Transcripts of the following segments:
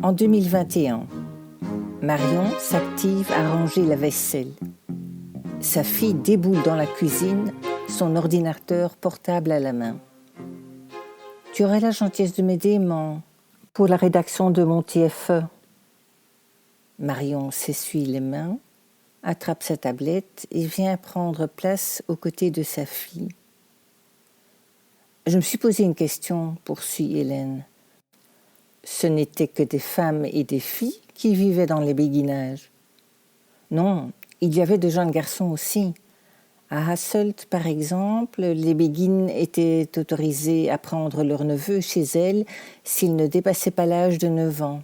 En 2021, Marion s'active à ranger la vaisselle. Sa fille déboule dans la cuisine, son ordinateur portable à la main. « Tu aurais la gentillesse de m'aider, maman, pour la rédaction de mon TFE ?» Marion s'essuie les mains, attrape sa tablette et vient prendre place aux côtés de sa fille. « Je me suis posé une question, poursuit Hélène. Ce n'étaient que des femmes et des filles qui vivaient dans les béguinages. Non, il y avait de jeunes garçons aussi. À Hasselt, par exemple, les béguines étaient autorisées à prendre leurs neveux chez elles s'ils ne dépassaient pas l'âge de 9 ans.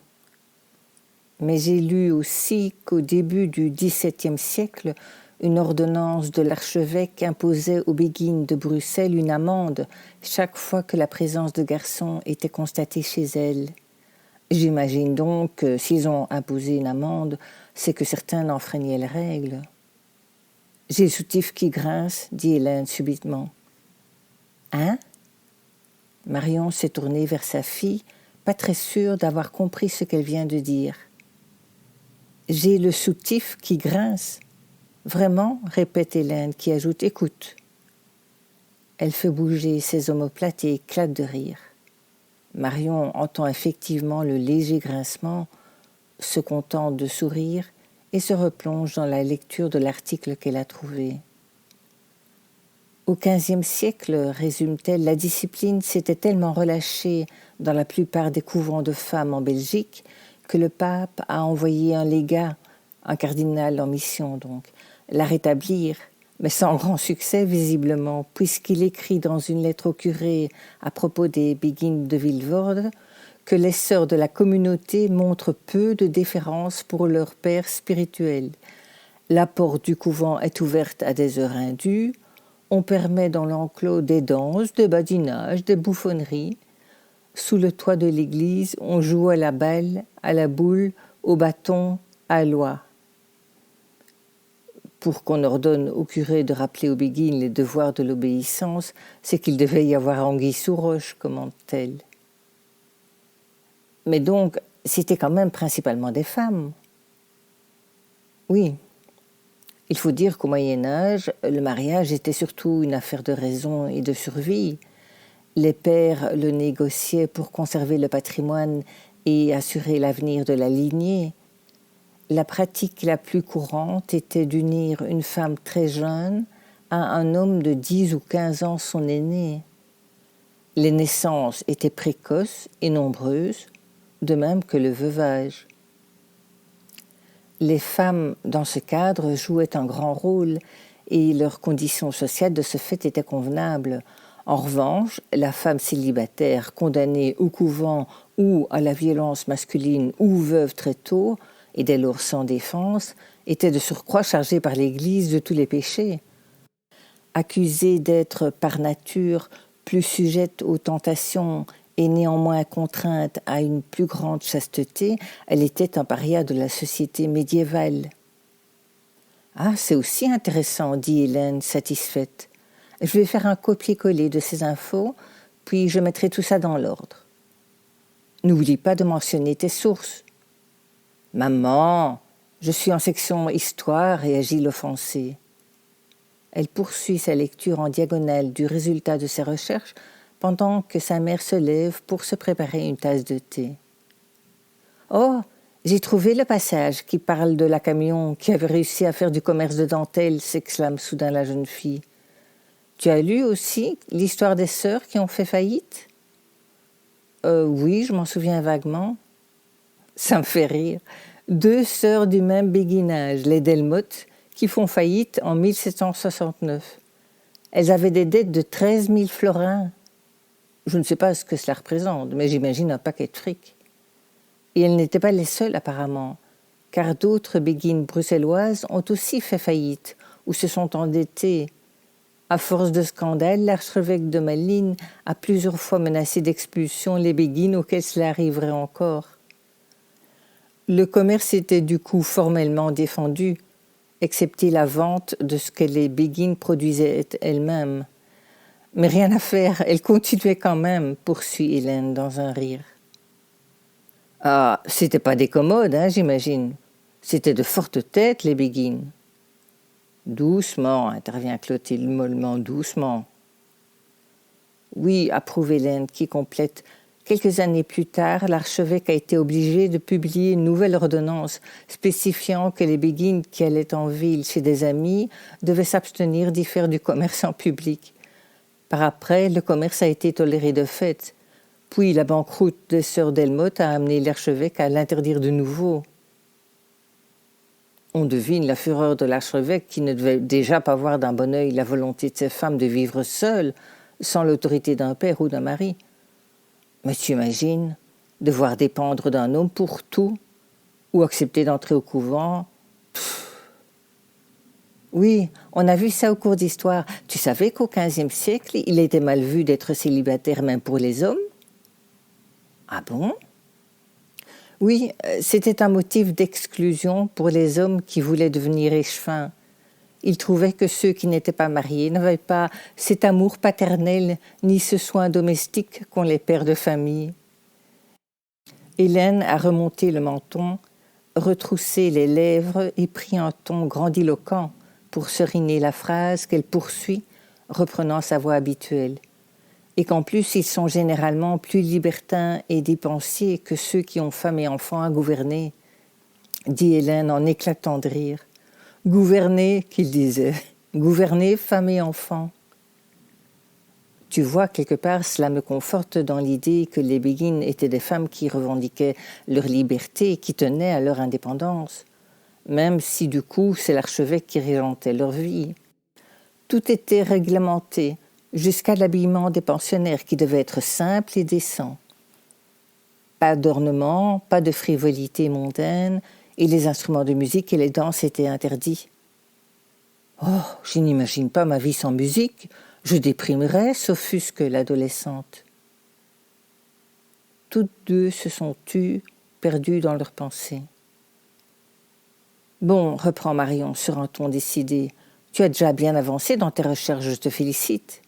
Mais j'ai lu aussi qu'au début du XVIIe siècle, une ordonnance de l'archevêque imposait aux béguines de Bruxelles une amende chaque fois que la présence de garçons était constatée chez elles. J'imagine donc que s'ils ont imposé une amende, c'est que certains enfreignaient les règles. « J'ai le soutif qui grince, » dit Hélène subitement. « Hein ?» Marion s'est tournée vers sa fille, pas très sûre d'avoir compris ce qu'elle vient de dire. « J'ai le soutif qui grince. »« Vraiment ?» répète Hélène, qui ajoute « Écoute. » Elle fait bouger ses omoplates et éclate de rire. Marion entend effectivement le léger grincement, se contente de sourire et se replonge dans la lecture de l'article qu'elle a trouvé. Au XVe siècle, résume-t-elle, la discipline s'était tellement relâchée dans la plupart des couvents de femmes en Belgique que le pape a envoyé un légat, un cardinal en mission donc, la rétablir, mais sans grand succès visiblement, puisqu'il écrit dans une lettre au curé à propos des béguines de Vilvoorde que les sœurs de la communauté montrent peu de déférence pour leur père spirituel. La porte du couvent est ouverte à des heures indues, on permet dans l'enclos des danses, des badinages, des bouffonneries. Sous le toit de l'église, on joue à la balle, à la boule, au bâton, à l'oie. Pour qu'on ordonne au curé de rappeler aux béguines les devoirs de l'obéissance, c'est qu'il devait y avoir anguille sous roche, commente-t-elle. Mais donc, c'était quand même principalement des femmes. Oui. Il faut dire qu'au Moyen-Âge, le mariage était surtout une affaire de raison et de survie. Les pères le négociaient pour conserver le patrimoine et assurer l'avenir de la lignée. La pratique la plus courante était d'unir une femme très jeune à un homme de 10 ou 15 ans son aîné. Les naissances étaient précoces et nombreuses, de même que le veuvage. Les femmes, dans ce cadre, jouaient un grand rôle et leur condition sociale de ce fait était convenable. En revanche, la femme célibataire condamnée au couvent ou à la violence masculine ou veuve très tôt, et dès lors sans défense, était de surcroît chargée par l'Église de tous les péchés. Accusée d'être par nature plus sujette aux tentations et néanmoins contrainte à une plus grande chasteté, elle était un paria de la société médiévale. « Ah, c'est aussi intéressant, » dit Hélène, satisfaite. « Je vais faire un copier-coller de ces infos, puis je mettrai tout ça dans l'ordre. N'oublie pas de mentionner tes sources. » « Maman, je suis en section histoire, réagit l'offensée. Elle poursuit sa lecture en diagonale du résultat de ses recherches pendant que sa mère se lève pour se préparer une tasse de thé. « Oh, j'ai trouvé le passage qui parle de la camion qui avait réussi à faire du commerce de dentelle, » s'exclame soudain la jeune fille. « Tu as lu aussi l'histoire des sœurs qui ont fait faillite ?»« Oui, je m'en souviens vaguement. » Ça me fait rire. 2 sœurs du même béguinage, les Delmotte, qui font faillite en 1769. Elles avaient des dettes de 13 000 florins. Je ne sais pas ce que cela représente, mais j'imagine un paquet de fric. Et elles n'étaient pas les seules apparemment, car d'autres béguines bruxelloises ont aussi fait faillite ou se sont endettées. À force de scandales, l'archevêque de Malines a plusieurs fois menacé d'expulsion les béguines auxquelles cela arriverait encore. Le commerce était du coup formellement défendu, excepté la vente de ce que les béguines produisaient elles-mêmes. Mais rien à faire, elles continuaient quand même, poursuit Hélène dans un rire. Ah, c'était pas des commodes, hein, j'imagine. C'était de fortes têtes, les béguines. Doucement, intervient Clotilde mollement, doucement. Oui, approuve Hélène, qui complète. Quelques années plus tard, l'archevêque a été obligé de publier une nouvelle ordonnance spécifiant que les béguines qui allaient en ville chez des amis devaient s'abstenir d'y faire du commerce en public. Par après, le commerce a été toléré de fait. Puis la banqueroute des sœurs Delmotte a amené l'archevêque à l'interdire de nouveau. On devine la fureur de l'archevêque qui ne devait déjà pas voir d'un bon œil la volonté de ses femmes de vivre seules, sans l'autorité d'un père ou d'un mari. Mais tu imagines, devoir dépendre d'un homme pour tout, ou accepter d'entrer au couvent. Oui, on a vu ça au cours d'histoire. Tu savais qu'au XVe siècle, il était mal vu d'être célibataire même pour les hommes? Ah bon? Oui, c'était un motif d'exclusion pour les hommes qui voulaient devenir échevins. Ils trouvaient que ceux qui n'étaient pas mariés n'avaient pas cet amour paternel ni ce soin domestique qu'ont les pères de famille. Hélène a remonté le menton, retroussé les lèvres et pris un ton grandiloquent pour seriner la phrase qu'elle poursuit, reprenant sa voix habituelle. Et qu'en plus, ils sont généralement plus libertins et dépensiers que ceux qui ont femme et enfants à gouverner, dit Hélène en éclatant de rire. Gouverner, qu'il disait, gouverner femme et enfants. Tu vois, quelque part, cela me conforte dans l'idée que les béguines étaient des femmes qui revendiquaient leur liberté et qui tenaient à leur indépendance, même si du coup c'est l'archevêque qui régentait leur vie. Tout était réglementé, jusqu'à l'habillement des pensionnaires qui devait être simple et décent. Pas d'ornements, pas de frivolité mondaine, et les instruments de musique et les danses étaient interdits. Oh, je n'imagine pas ma vie sans musique, je déprimerais, s'offusque l'adolescente. Toutes deux se sont tues, perdues dans leurs pensées. Bon, reprend Marion sur un ton décidé, tu as déjà bien avancé dans tes recherches, je te félicite.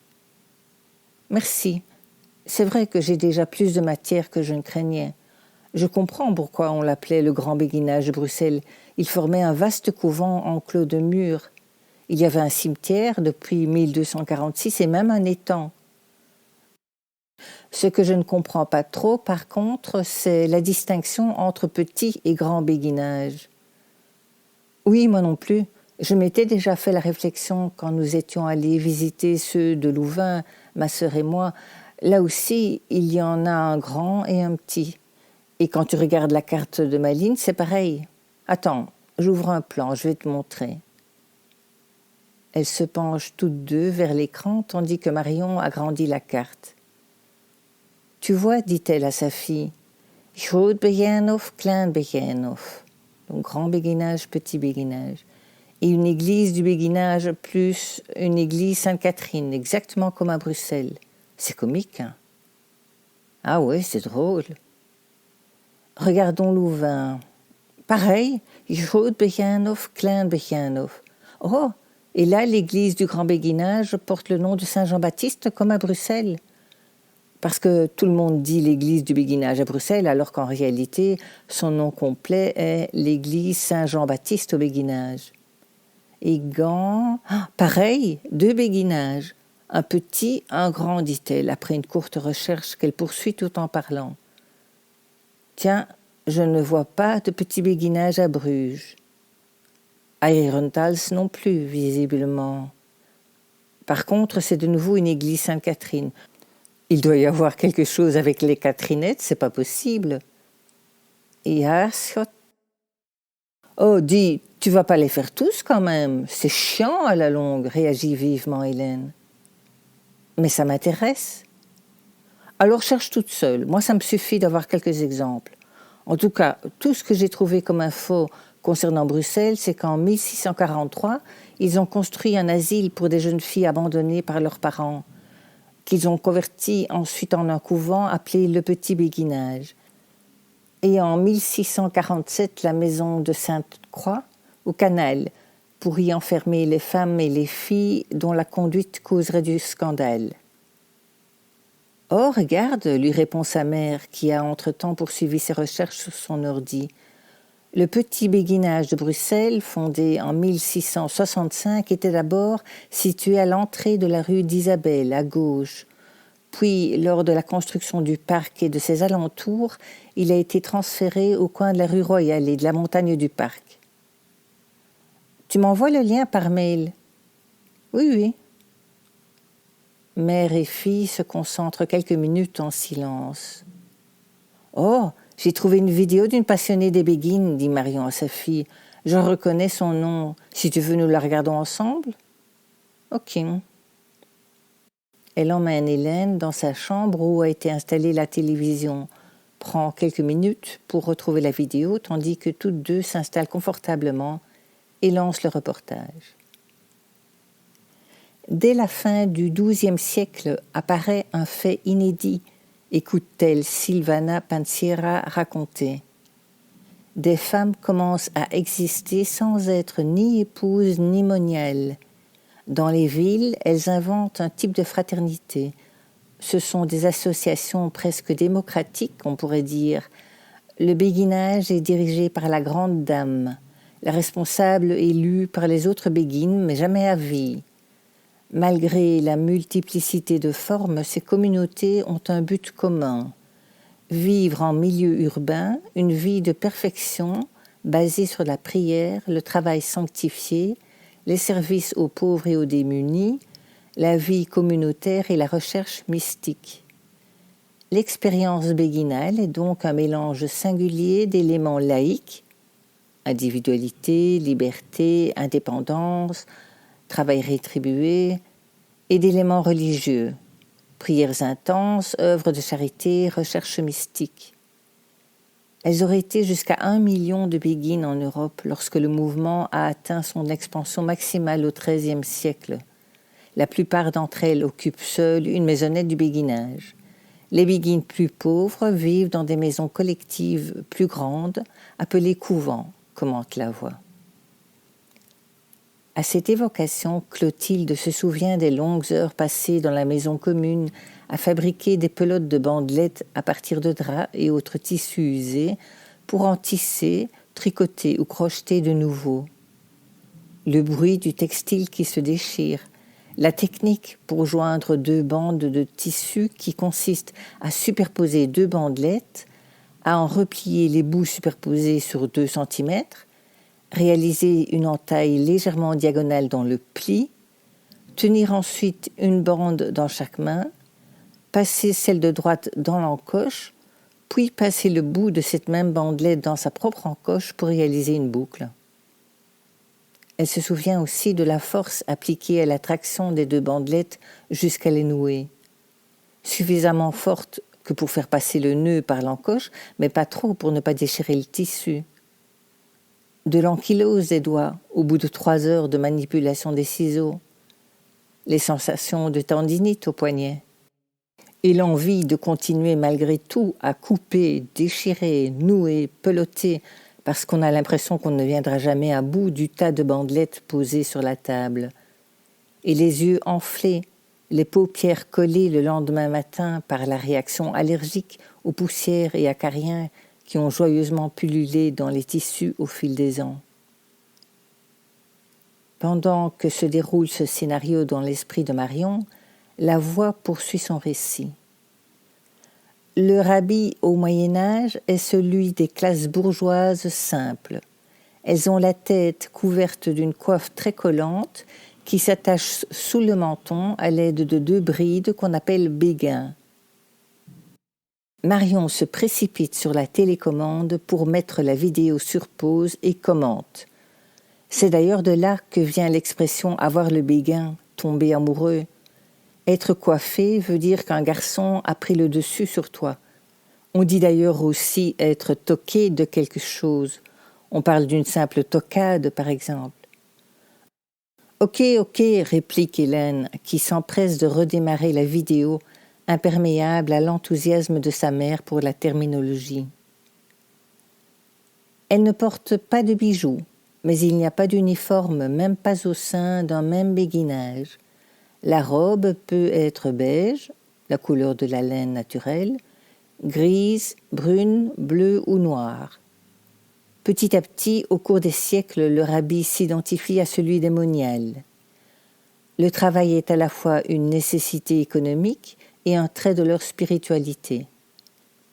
Merci. C'est vrai que j'ai déjà plus de matière que je ne craignais. Je comprends pourquoi on l'appelait le grand béguinage de Bruxelles. Il formait un vaste couvent enclos de murs. Il y avait un cimetière depuis 1246 et même un étang. Ce que je ne comprends pas trop, par contre, c'est la distinction entre petit et grand béguinage. Oui, moi non plus. Je m'étais déjà fait la réflexion quand nous étions allés visiter ceux de Louvain, ma sœur et moi. Là aussi, il y en a un grand et un petit. Et quand tu regardes la carte de Malines, c'est pareil. Attends, j'ouvre un plan, je vais te montrer. Elles se penchent toutes deux vers l'écran, tandis que Marion agrandit la carte. Tu vois, dit-elle à sa fille, Groot Beginnhof, Klein Beginnhof. Donc grand béguinage, petit béguinage. Et une église du béguinage plus une église Sainte-Catherine, exactement comme à Bruxelles. C'est comique, hein? Ah oui, c'est drôle. Regardons Louvain. Pareil, Groot Beginnhof, Klein Beginnhof. Oh, et là, l'église du Grand Béguinage porte le nom de Saint-Jean-Baptiste comme à Bruxelles. Parce que tout le monde dit l'église du Béguinage à Bruxelles, alors qu'en réalité, son nom complet est l'église Saint-Jean-Baptiste au Béguinage. Et Gand, pareil, deux béguinages. Un petit, un grand, dit-elle, après une courte recherche qu'elle poursuit tout en parlant. Tiens, je ne vois pas de petit béguinage à Bruges. À Herentals non plus, visiblement. Par contre, c'est de nouveau une église Sainte-Catherine. Il doit y avoir quelque chose avec les Catherinettes, c'est pas possible. Et Aarschot. Oh, dis, tu vas pas les faire tous quand même. C'est chiant à la longue, réagit vivement Hélène. Mais ça m'intéresse. Alors cherche toute seule. Moi, ça me suffit d'avoir quelques exemples. En tout cas, tout ce que j'ai trouvé comme info concernant Bruxelles, c'est qu'en 1643, ils ont construit un asile pour des jeunes filles abandonnées par leurs parents, qu'ils ont converti ensuite en un couvent appelé le Petit Béguinage. Et en 1647, la maison de Sainte-Croix, au Canal, pour y enfermer les femmes et les filles dont la conduite causerait du scandale. « Oh, regarde !» lui répond sa mère, qui a entre-temps poursuivi ses recherches sur son ordi. Le petit béguinage de Bruxelles, fondé en 1665, était d'abord situé à l'entrée de la rue d'Isabelle, à gauche. Puis, lors de la construction du parc et de ses alentours, il a été transféré au coin de la rue Royale et de la montagne du parc. Tu m'envoies le lien par mail ? Oui, oui. Mère et fille se concentrent quelques minutes en silence. Oh, j'ai trouvé une vidéo d'une passionnée des béguines, dit Marion à sa fille. Je reconnais son nom. Si tu veux, nous la regardons ensemble ? Ok. Elle emmène Hélène dans sa chambre où a été installée la télévision, prend quelques minutes pour retrouver la vidéo, tandis que toutes deux s'installent confortablement et lancent le reportage. Dès la fin du XIIe siècle apparaît un fait inédit, écoute-t-elle Silvana Panciera raconter. Des femmes commencent à exister sans être ni épouses ni moniales. Dans les villes, elles inventent un type de fraternité. Ce sont des associations presque démocratiques, on pourrait dire. Le béguinage est dirigé par la grande dame, la responsable élue par les autres béguines, mais jamais à vie. Malgré la multiplicité de formes, ces communautés ont un but commun. Vivre en milieu urbain, une vie de perfection basée sur la prière, le travail sanctifié, les services aux pauvres et aux démunis, la vie communautaire et la recherche mystique. L'expérience béguinale est donc un mélange singulier d'éléments laïques, individualité, liberté, indépendance, travail rétribué, et d'éléments religieux, prières intenses, œuvres de charité, recherche mystique. Elles auraient été jusqu'à 1 million de béguines en Europe lorsque le mouvement a atteint son expansion maximale au XIIIe siècle. La plupart d'entre elles occupent seules une maisonnette du béguinage. Les béguines plus pauvres vivent dans des maisons collectives plus grandes, appelées couvents, commente la voix. À cette évocation, Clotilde se souvient des longues heures passées dans la maison commune à fabriquer des pelotes de bandelettes à partir de draps et autres tissus usés pour en tisser, tricoter ou crocheter de nouveau. Le bruit du textile qui se déchire, la technique pour joindre 2 bandes de tissu qui consiste à superposer 2 bandelettes, à en replier les bouts superposés sur 2 cm, réaliser une entaille légèrement diagonale dans le pli, tenir ensuite une bande dans chaque main, passer celle de droite dans l'encoche, puis passer le bout de cette même bandelette dans sa propre encoche pour réaliser une boucle. Elle se souvient aussi de la force appliquée à la traction des 2 bandelettes jusqu'à les nouer. Suffisamment forte que pour faire passer le nœud par l'encoche, mais pas trop pour ne pas déchirer le tissu. De l'ankylose des doigts au bout de 3 heures de manipulation des ciseaux, les sensations de tendinite au poignet, et l'envie de continuer malgré tout à couper, déchirer, nouer, peloter, parce qu'on a l'impression qu'on ne viendra jamais à bout du tas de bandelettes posées sur la table, et les yeux enflés, les paupières collées le lendemain matin par la réaction allergique aux poussières et acariens qui ont joyeusement pullulé dans les tissus au fil des ans. Pendant que se déroule ce scénario dans l'esprit de Marion, la voix poursuit son récit. Le rhabit au Moyen-Âge est celui des classes bourgeoises simples. Elles ont la tête couverte d'une coiffe très collante qui s'attache sous le menton à l'aide de 2 brides qu'on appelle béguins. Marion se précipite sur la télécommande pour mettre la vidéo sur pause et commente. C'est d'ailleurs de là que vient l'expression « avoir le béguin », tomber amoureux. Être coiffé veut dire qu'un garçon a pris le dessus sur toi. On dit d'ailleurs aussi être toqué de quelque chose. On parle d'une simple toquade, par exemple. « Ok, réplique Hélène, qui s'empresse de redémarrer la vidéo, imperméable à l'enthousiasme de sa mère pour la terminologie. Elle ne porte pas de bijoux, mais il n'y a pas d'uniforme, même pas au sein d'un même béguinage. La robe peut être beige, la couleur de la laine naturelle, grise, brune, bleue ou noire. Petit à petit, au cours des siècles, leur habit s'identifie à celui des moniales. Le travail est à la fois une nécessité économique et un trait de leur spiritualité.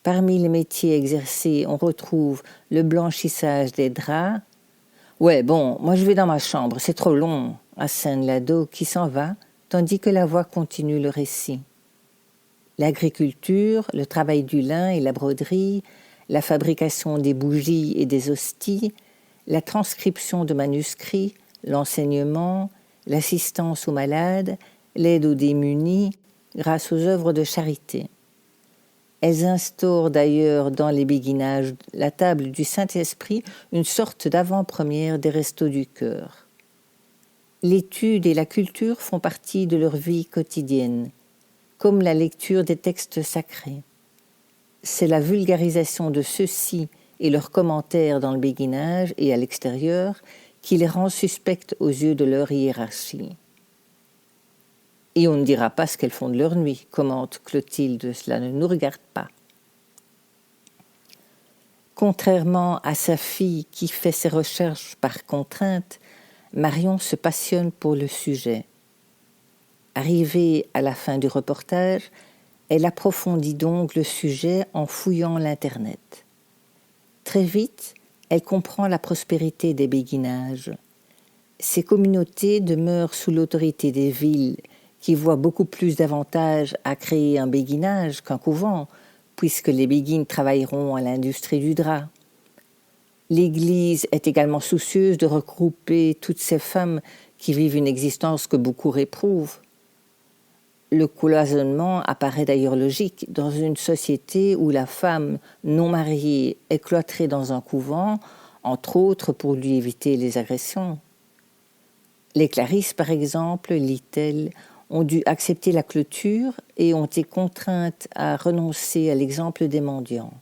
Parmi les métiers exercés, on retrouve le blanchissage des draps. « Ouais, bon, moi je vais dans ma chambre, c'est trop long », assène l'ado qui s'en va, tandis que la voix continue le récit. L'agriculture, le travail du lin et la broderie, la fabrication des bougies et des hosties, la transcription de manuscrits, l'enseignement, l'assistance aux malades, l'aide aux démunis, grâce aux œuvres de charité. Elles instaurent d'ailleurs dans les béguinages la table du Saint-Esprit, une sorte d'avant-première des restos du cœur. L'étude et la culture font partie de leur vie quotidienne, comme la lecture des textes sacrés. C'est la vulgarisation de ceux-ci et leurs commentaires dans le béguinage et à l'extérieur qui les rend suspectes aux yeux de leur hiérarchie. Et on ne dira pas ce qu'elles font de leur nuit, commente Clotilde, cela ne nous regarde pas. Contrairement à sa fille qui fait ses recherches par contrainte, Marion se passionne pour le sujet. Arrivée à la fin du reportage, elle approfondit donc le sujet en fouillant l'Internet. Très vite, elle comprend la prospérité des béguinages. Ces communautés demeurent sous l'autorité des villes qui voient beaucoup plus d'avantages à créer un béguinage qu'un couvent, puisque les béguines travailleront à l'industrie du drap. L'Église est également soucieuse de regrouper toutes ces femmes qui vivent une existence que beaucoup réprouvent. Le cloisonnement apparaît d'ailleurs logique dans une société où la femme non mariée est cloîtrée dans un couvent, entre autres pour lui éviter les agressions. Les Clarisses, par exemple, lit-elle, ont dû accepter la clôture et ont été contraintes à renoncer à l'exemple des mendiants.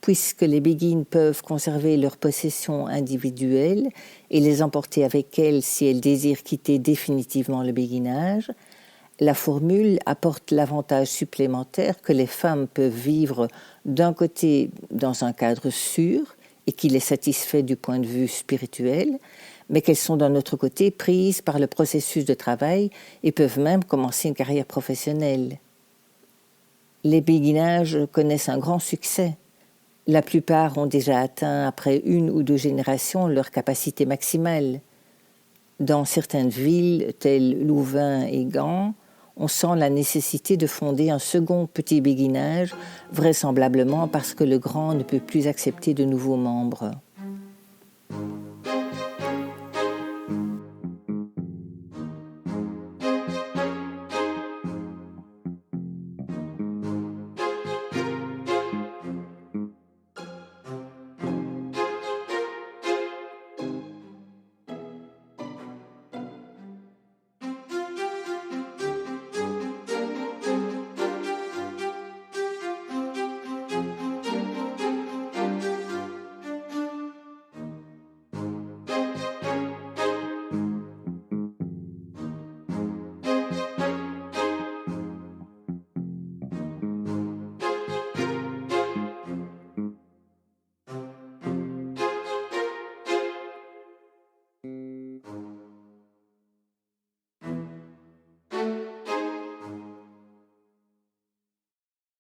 Puisque les béguines peuvent conserver leurs possessions individuelles et les emporter avec elles si elles désirent quitter définitivement le béguinage, la formule apporte l'avantage supplémentaire que les femmes peuvent vivre d'un côté dans un cadre sûr et qui les satisfait du point de vue spirituel, mais qu'elles sont d'un autre côté prises par le processus de travail et peuvent même commencer une carrière professionnelle. Les béguinages connaissent un grand succès. La plupart ont déjà atteint, après 1 ou 2 générations, leur capacité maximale. Dans certaines villes, telles Louvain et Gand, on sent la nécessité de fonder un second petit béguinage, vraisemblablement parce que le grand ne peut plus accepter de nouveaux membres.